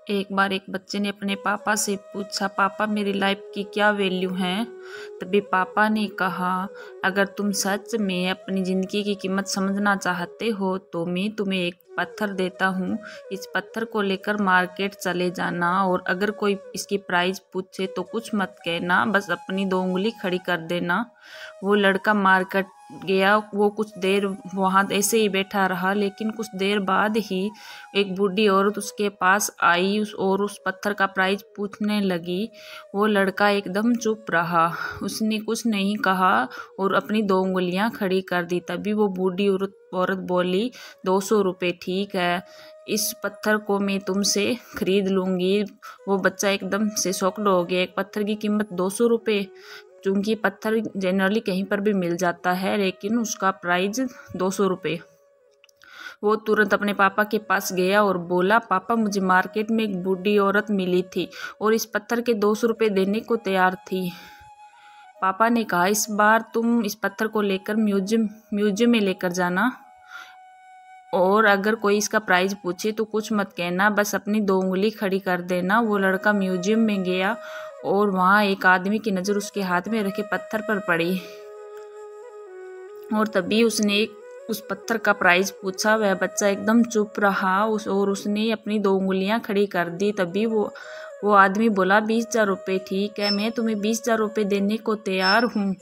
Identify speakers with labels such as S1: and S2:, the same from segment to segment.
S1: एक बार एक बच्चे ने अपने पापा से पूछा, पापा मेरी लाइफ की क्या वैल्यू है। तभी पापा ने कहा, अगर तुम सच में अपनी ज़िंदगी की कीमत समझना चाहते हो तो मैं तुम्हें एक पत्थर देता हूँ। इस पत्थर को लेकर मार्केट चले जाना और अगर कोई इसकी प्राइस पूछे तो कुछ मत कहना, बस अपनी 2 उंगली खड़ी कर देना। वो लड़का मार्केट गया। वो कुछ देर वहाँ ऐसे ही बैठा रहा, लेकिन कुछ देर बाद ही एक बूढ़ी औरत उसके पास आई और उस पत्थर का प्राइस पूछने लगी। वो लड़का एकदम चुप रहा, उसने कुछ नहीं कहा और अपनी 2 उंगलियां खड़ी कर दी। तभी वो बूढ़ी औरत बोली, 200 रुपये ठीक है, इस पत्थर को मैं तुमसे खरीद लूँगी। वो बच्चा एकदम से शॉक्ड हो गया, एक पत्थर की कीमत 200 रुपये। चूँकि पत्थर जनरली कहीं पर भी मिल जाता है, लेकिन उसका प्राइस 200 रुपये। वो तुरंत अपने पापा के पास गया और बोला, पापा मुझे मार्केट में एक बूढ़ी औरत मिली थी और इस पत्थर के 200 रुपये देने को तैयार थी। पापा ने कहा, इस बार तुम इस पत्थर को लेकर म्यूजियम में लेकर जाना और अगर कोई इसका प्राइस पूछे तो कुछ मत कहना, बस अपनी 2 उंगली खड़ी कर देना। वो लड़का म्यूजियम में गया और वहाँ एक आदमी की नज़र उसके हाथ में रखे पत्थर पर पड़ी और तभी उसने उस पत्थर का प्राइस पूछा। वह बच्चा एकदम चुप रहा और उसने अपनी 2 उंगलियां खड़ी कर दी। तभी वो आदमी बोला, 20,000 रुपये ठीक है, मैं तुम्हें 20,000 रुपये देने को तैयार हूँ,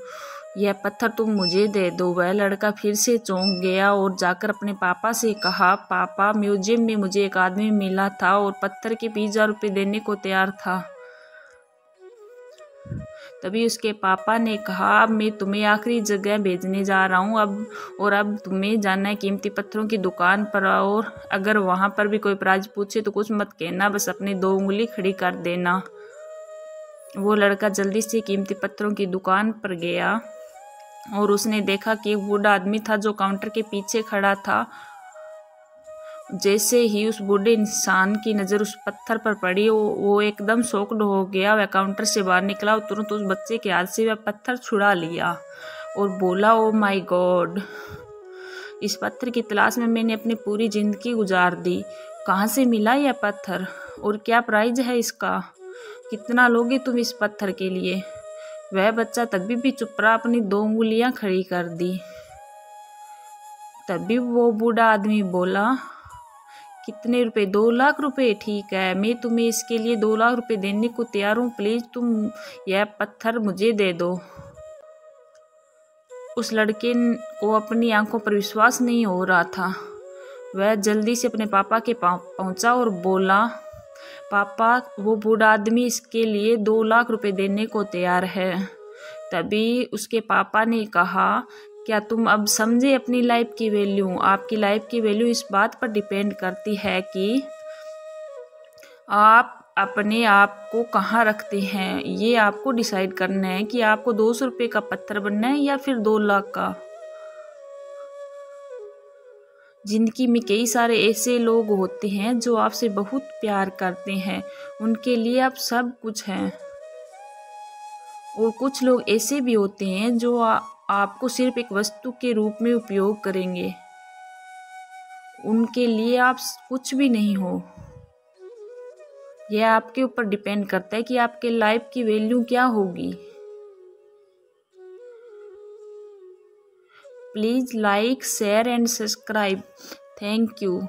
S1: यह पत्थर तुम मुझे दे दो। वह लड़का फिर से चौंक गया और जाकर अपने पापा से कहा, पापा म्यूजियम में मुझे एक आदमी मिला था और पत्थर के 20,000 रुपये देने को तैयार था। तभी उसके पापा ने कहा, अब मैं तुम्हें आखिरी जगह भेजने जा रहा हूँ, अब तुम्हें जाना है कीमती पत्थरों की दुकान पर और अगर वहाँ पर भी कोई प्राइस पूछे तो कुछ मत कहना, बस अपनी 2 उंगली खड़ी कर देना। वो लड़का जल्दी से कीमती पत्थरों की दुकान पर गया और उसने देखा कि एक बूढ़ा आदमी था जो काउंटर के पीछे खड़ा था। जैसे ही उस बूढ़े इंसान की नज़र उस पत्थर पर पड़ी, वो एकदम शॉक्ड हो गया। वह काउंटर से बाहर निकला और तुरंत उस बच्चे के हाथ से वह पत्थर छुड़ा लिया और बोला, ओ माय गॉड, इस पत्थर की तलाश में मैंने अपनी पूरी ज़िंदगी गुजार दी। कहाँ से मिला यह पत्थर और क्या प्राइस है इसका? कितना लोगे तुम इस पत्थर के लिए? वह बच्चा तभी भी चुप रहा, अपनी 2 उंगलियां खड़ी कर दी। तभी वो बूढ़ा आदमी बोला, कितने रुपए? 2 लाख रुपए ठीक है, मैं तुम्हें इसके लिए 2 लाख रुपए देने को तैयार हूँ, प्लीज़ तुम यह पत्थर मुझे दे दो। उस लड़के को अपनी आंखों पर विश्वास नहीं हो रहा था। वह जल्दी से अपने पापा के पास पहुंचा और बोला, पापा वो बूढ़ा आदमी इसके लिए 2 लाख रुपए देने को तैयार है। तभी उसके पापा ने कहा, क्या तुम अब समझे अपनी लाइफ की वैल्यू? आपकी लाइफ की वैल्यू इस बात पर डिपेंड करती है कि आप अपने आप को कहाँ रखते हैं। ये आपको डिसाइड करना है कि आपको 200 रुपये का पत्थर बनना है या फिर 2 लाख का। जिंदगी में कई सारे ऐसे लोग होते हैं जो आपसे बहुत प्यार करते हैं, उनके लिए आप सब कुछ हैं, और कुछ लोग ऐसे भी होते हैं जो आपको सिर्फ एक वस्तु के रूप में उपयोग करेंगे, उनके लिए आप कुछ भी नहीं हो। यह आपके ऊपर डिपेंड करता है कि आपके लाइफ की वैल्यू क्या होगी। Please like, share and subscribe. Thank you.